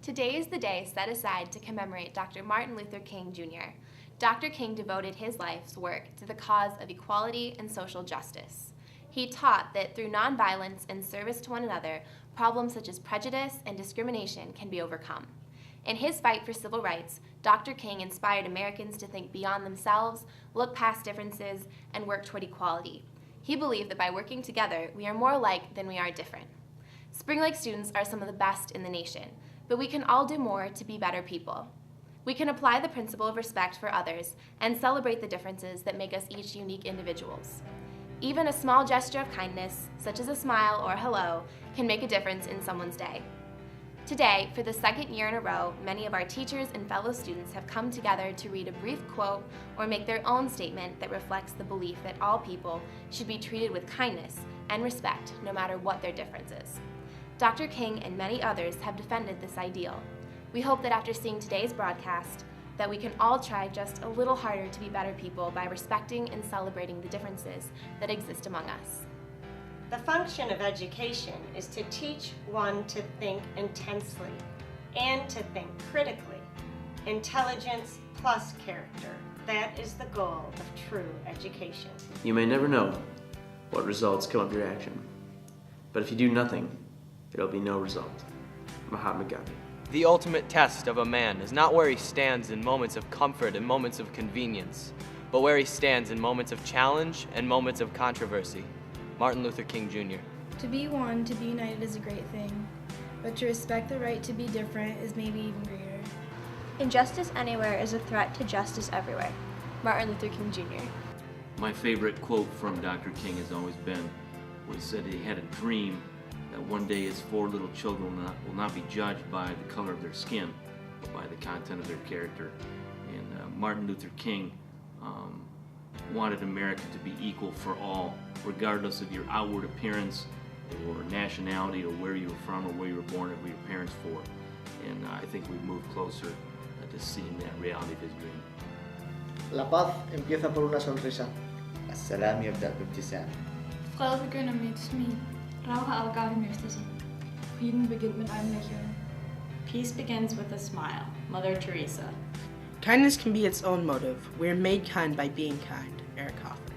Today is the day set aside to commemorate Dr. Martin Luther King, Jr. Dr. King devoted his life's work to the cause of equality and social justice. He taught that through nonviolence and service to one another, problems such as prejudice and discrimination can be overcome. In his fight for civil rights, Dr. King inspired Americans to think beyond themselves, look past differences, and work toward equality. He believed that by working together, we are more alike than we are different. Spring Lake students are some of the best in the nation, but we can all do more to be better people. We can apply the principle of respect for others and celebrate the differences that make us each unique individuals. Even a small gesture of kindness, such as a smile or a hello, can make a difference in someone's day. Today, for the second year in a row, many of our teachers and fellow students have come together to read a brief quote or make their own statement that reflects the belief that all people should be treated with kindness and respect no matter what their difference is. Dr. King and many others have defended this ideal. We hope that after seeing today's broadcast, that we can all try just a little harder to be better people by respecting and celebrating the differences that exist among us. The function of education is to teach one to think intensely and to think critically. Intelligence plus character. That is the goal of true education. You may never know what results come of your action, but if you do nothing, there will be no result. Mahatma Gandhi. The ultimate test of a man is not where he stands in moments of comfort and moments of convenience, but where he stands in moments of challenge and moments of controversy. Martin Luther King, Jr. To be one, to be united is a great thing, but to respect the right to be different is maybe even greater. Injustice anywhere is a threat to justice everywhere. Martin Luther King, Jr. My favorite quote from Dr. King has always been when he said he had a dream that one day his 4 little children will not be judged by the color of their skin, but by the content of their character. And Martin Luther King wanted America to be equal for all, regardless of your outward appearance or nationality or where you were from or where you were born or who your parents were. And I think we've moved closer to seeing that reality of his dream. La paz empieza por una sonrisa. السلام يبدأ بابتسام. Freude begynder med et smil. Rauche afgaven efter sig. Frieden beginnt mit einem Lächeln. Peace begins with a smile. Mother Teresa. Kindness can be its own motive. We are made kind by being kind. Eric Hoffer.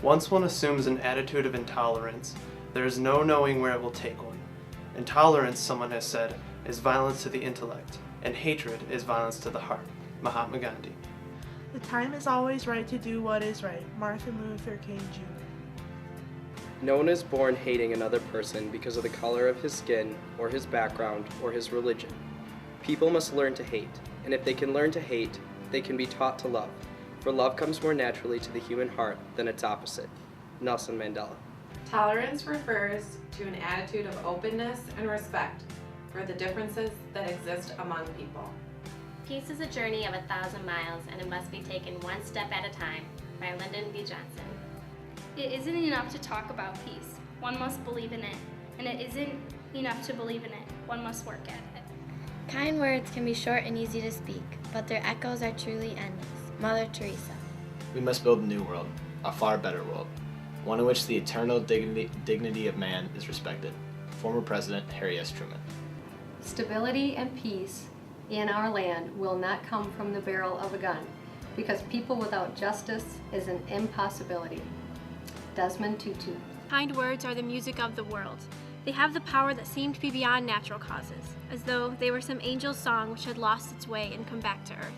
Once one assumes an attitude of intolerance, there is no knowing where it will take one. Intolerance, someone has said, is violence to the intellect, and hatred is violence to the heart. Mahatma Gandhi. The time is always right to do what is right. Martin Luther King, Jr. No one is born hating another person because of the color of his skin, or his background, or his religion. People must learn to hate, and if they can learn to hate, they can be taught to love. For love comes more naturally to the human heart than its opposite. Nelson Mandela. Tolerance refers to an attitude of openness and respect for the differences that exist among people. Peace is a journey of 1,000 miles, and it must be taken one step at a time, by Lyndon B. Johnson. It isn't enough to talk about peace. One must believe in it. And it isn't enough to believe in it. One must work at it. Kind words can be short and easy to speak, but their echoes are truly endless. Mother Teresa. We must build a new world, a far better world, one in which the eternal dignity of man is respected. Former President Harry S. Truman. Stability and peace in our land will not come from the barrel of a gun, because people without justice is an impossibility. Desmond Tutu. Kind words are the music of the world. They have the power that seemed to be beyond natural causes, as though they were some angel's song which had lost its way and come back to earth.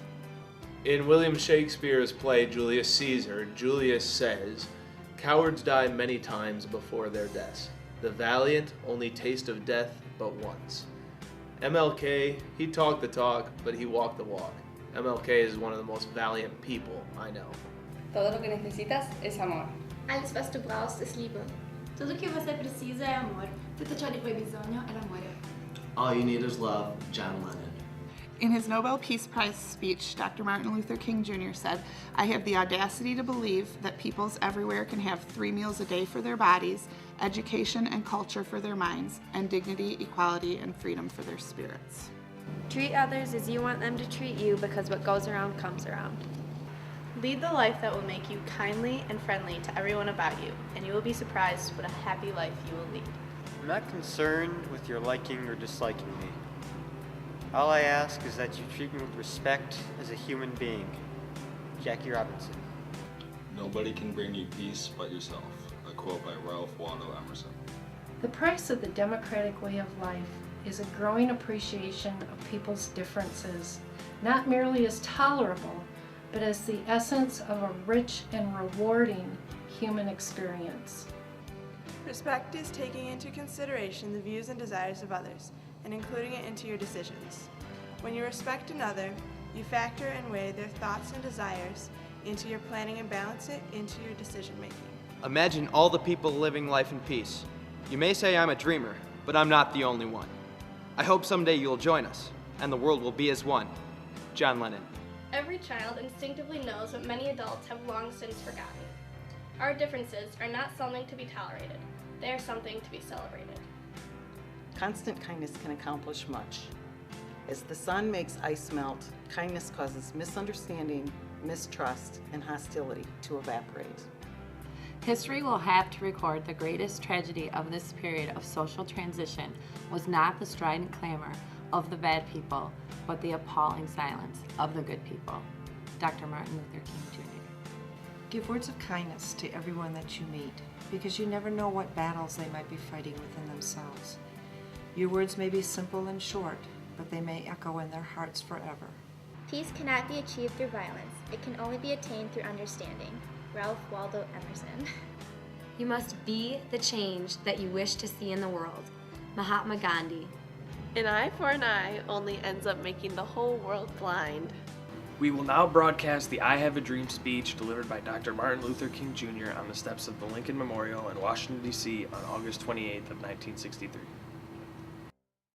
In William Shakespeare's play Julius Caesar, Julius says, "Cowards die many times before their deaths. The valiant only taste of death but once." MLK, he talked the talk, but he walked the walk. MLK is one of the most valiant people I know. Todo lo que necesitas es amor. Alles was du brauchst ist Liebe. Tudo que você precisa é amor. Tutto ciò di cui hai bisogno è l'amore. All you need is love, John Lennon. In his Nobel Peace Prize speech, Dr. Martin Luther King Jr. said, "I have the audacity to believe that peoples everywhere can have 3 meals a day for their bodies, education and culture for their minds, and dignity, equality, and freedom for their spirits." Treat others as you want them to treat you, because what goes around comes around. Lead the life that will make you kindly and friendly to everyone about you, and you will be surprised what a happy life you will lead. I'm not concerned with your liking or disliking me. All I ask is that you treat me with respect as a human being. Jackie Robinson. Nobody can bring you peace but yourself. A quote by Ralph Waldo Emerson. The price of the democratic way of life is a growing appreciation of people's differences, not merely as tolerable, but as the essence of a rich and rewarding human experience. Respect is taking into consideration the views and desires of others and including it into your decisions. When you respect another, you factor and weigh their thoughts and desires into your planning and balance it into your decision making. Imagine all the people living life in peace. You may say I'm a dreamer, but I'm not the only one. I hope someday you'll join us, and the world will be as one. John Lennon. Every child instinctively knows what many adults have long since forgotten. Our differences are not something to be tolerated. They are something to be celebrated. Constant kindness can accomplish much. As the sun makes ice melt, kindness causes misunderstanding, mistrust, and hostility to evaporate. History will have to record the greatest tragedy of this period of social transition was not the strident clamor of the bad people, but the appalling silence of the good people. Dr. Martin Luther King Jr. Give words of kindness to everyone that you meet, because you never know what battles they might be fighting within themselves. Your words may be simple and short, but they may echo in their hearts forever. Peace cannot be achieved through violence. It can only be attained through understanding. Ralph Waldo Emerson. You must be the change that you wish to see in the world. Mahatma Gandhi. An eye for an eye only ends up making the whole world blind. We will now broadcast the I Have a Dream speech delivered by Dr. Martin Luther King Jr. on the steps of the Lincoln Memorial in Washington, D.C. on August 28th of 1963.